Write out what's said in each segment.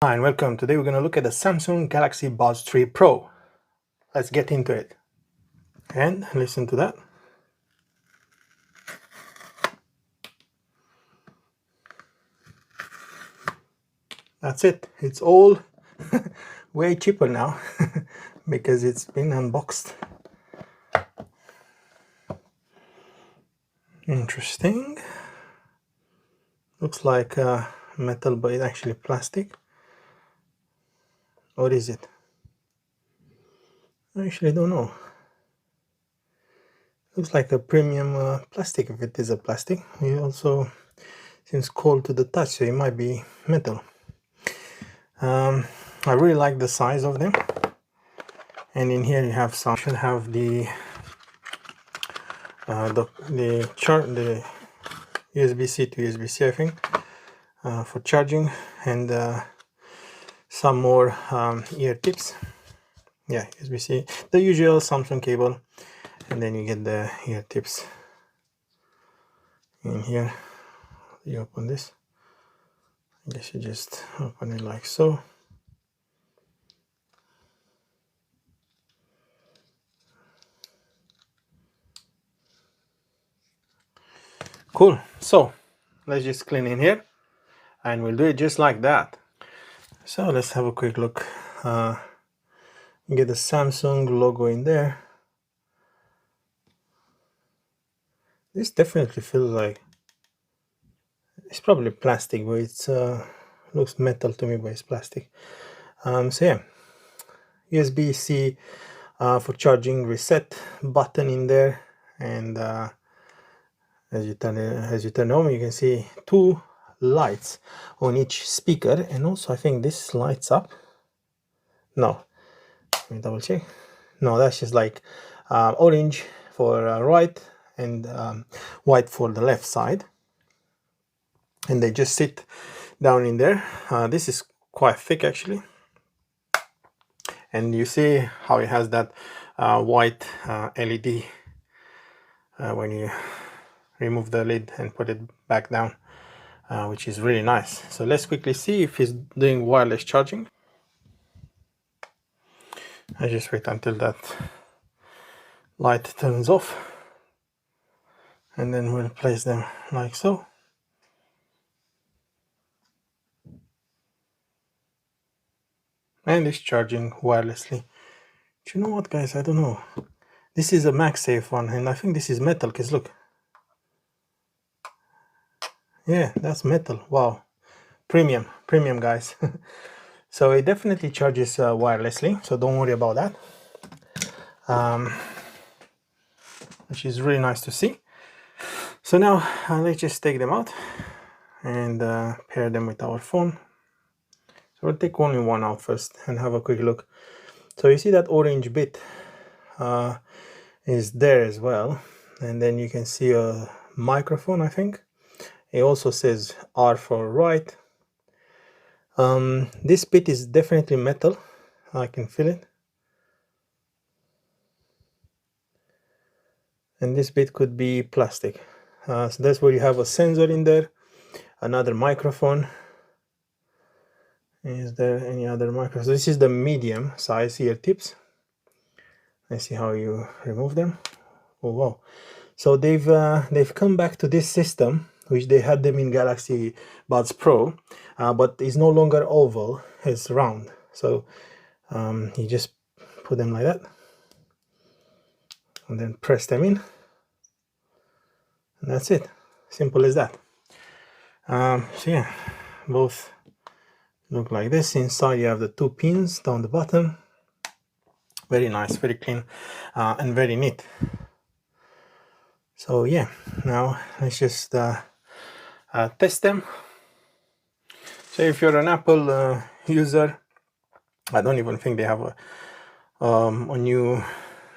Hi and welcome. Today we're going to look at the Samsung Galaxy Buds 3 Pro. Let's get into it. And listen to that. That's it. It's all way cheaper now because it's been unboxed. Interesting. Looks like metal, but it's actually plastic. What is it? I actually don't know. Looks like a premium plastic if it is a plastic. It also seems cold to the touch, so it might be metal. I really like the size of them. And in here you have some. Should have the USB-C to USB-C, I think, for charging, and some more ear tips. Yeah, USB-C, the usual Samsung cable, and then you get the ear tips in here. You open this. I guess you just open it like so. Cool. So let's just clean in here, and we'll do it just like that. So let's have a quick look. Get the Samsung logo in there. This definitely feels like it's probably plastic, but it's looks metal to me, but it's plastic. So yeah, USB-C for charging, reset button in there, and as you turn on, you can see two lights on each speaker, and also I think this lights up. No, let me double check. No, that's just like orange for right and white for the left side, and they just sit down in there. This is quite thick actually, and you see how it has that white LED when you remove the lid and put it back down, which is really nice. So let's quickly see if it's doing wireless charging. I just wait until that light turns off, and then we'll place them like so. And it's charging wirelessly. Do you know what, guys? I don't know. This is a MagSafe one, and I think this is metal, because look. Yeah, that's metal. Wow. Premium, guys. So it definitely charges wirelessly, so don't worry about that. Which is really nice to see. So now let's just take them out and pair them with our phone. So we'll take only one out first and have a quick look. So you see that orange bit is there as well, and then you can see a microphone, I think. It also says R for right. This bit is definitely metal. I can feel it. And this bit could be plastic. So that's where you have a sensor in there, another microphone. Is there any other microphone? So this is the medium size ear tips. Let's see how you remove them. Oh wow! So they've come back to this system, which they had them in Galaxy Buds Pro, but it's no longer oval; it's round. So you just put them like that, and then press them in, and that's it. Simple as that. So yeah, both look like this. Inside you have the two pins down the bottom. Very nice, very clean, and very neat. So yeah, now let's just test them. So if you're an Apple user, I don't even think they have a new,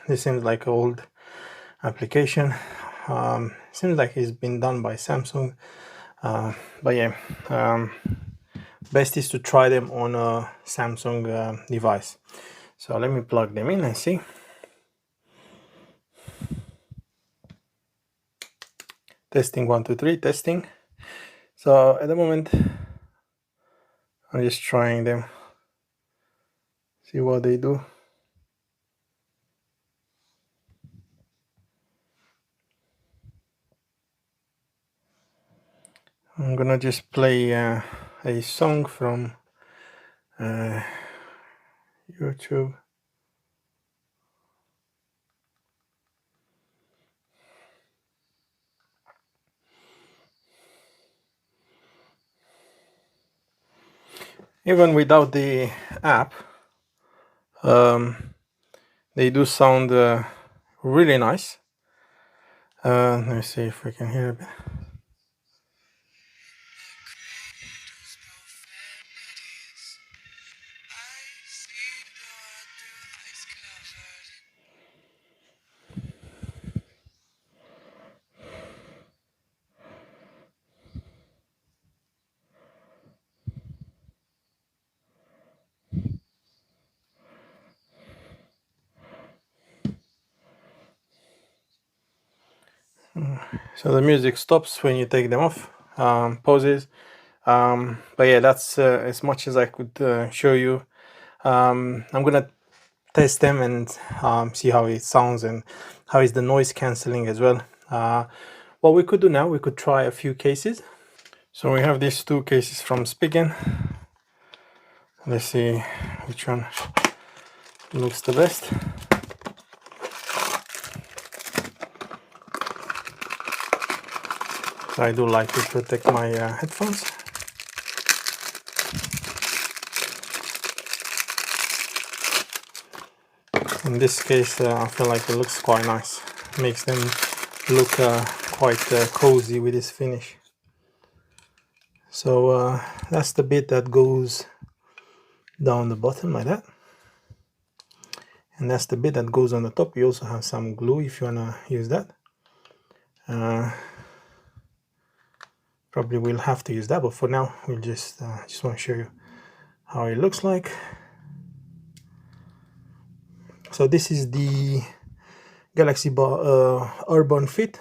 this seems like an old application. Seems like it's been done by Samsung, but yeah, best is to try them on a Samsung device. So let me plug them in and see. Testing 1 2 3, testing. So at the moment I'm just trying them, see what they do. I'm gonna just play a song from YouTube. Even without the app, they do sound really nice. Let me see if we can hear a bit. So the music stops when you take them off, pauses. But yeah, that's as much as I could show you. I'm gonna test them and see how it sounds and how is the noise cancelling as well. What we could do now, we could try a few cases. So we have these two cases from Spigen. Let's see which one looks the best. I do like to protect my headphones. In this case, I feel like it looks quite nice. Makes them look quite cozy with this finish. So that's the bit that goes down the bottom like that. And that's the bit that goes on the top. You also have some glue if you wanna use that. Probably we'll have to use that, but for now we'll just want to show you how it looks like. So this is the Galaxy Urban Fit.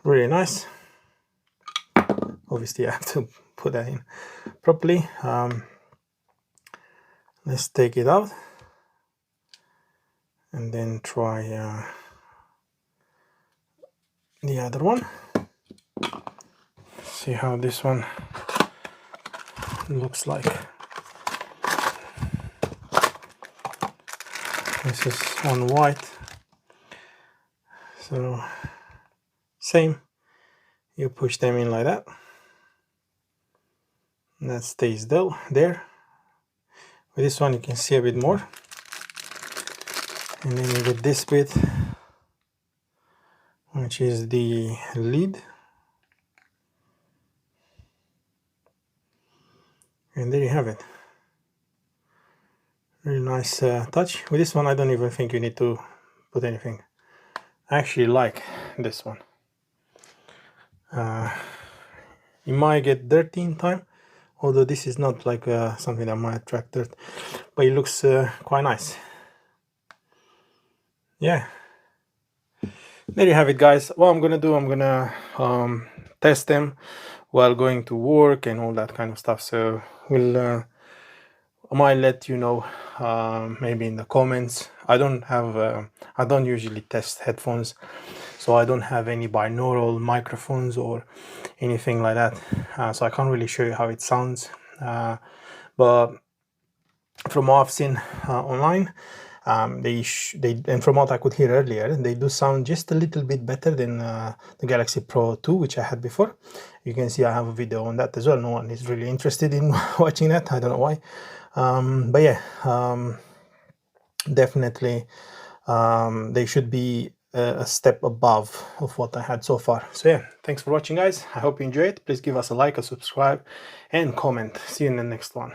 Really nice. Obviously I have to put that in properly. Let's take it out and then try the other one. See how this one looks like. This is on white, so same, you push them in like that, and that stays there. With this one you can see a bit more, and then you get this bit, which is the lid, and there you have it. Really nice touch. With this one I don't even think you need to put anything. I actually like this one. You might get dirty in time, although this is not like something that might attract dirt, but it looks quite nice. Yeah, there you have it, guys. What I'm gonna do, I'm gonna test them while going to work and all that kind of stuff, so we'll I might let you know maybe in the comments. I don't usually test headphones, so I don't have any binaural microphones or anything like that, so I can't really show you how it sounds, but from what I've seen online, and from what I could hear earlier, they do sound just a little bit better than the Galaxy Pro 2, which I had before. You can see I have a video on that as well. No one is really interested in watching that, I don't know why. But yeah, definitely they should be a step above of what I had so far. So yeah, thanks for watching, guys. I hope you enjoyed. Please give us a like, a subscribe, and comment. See you in the next one.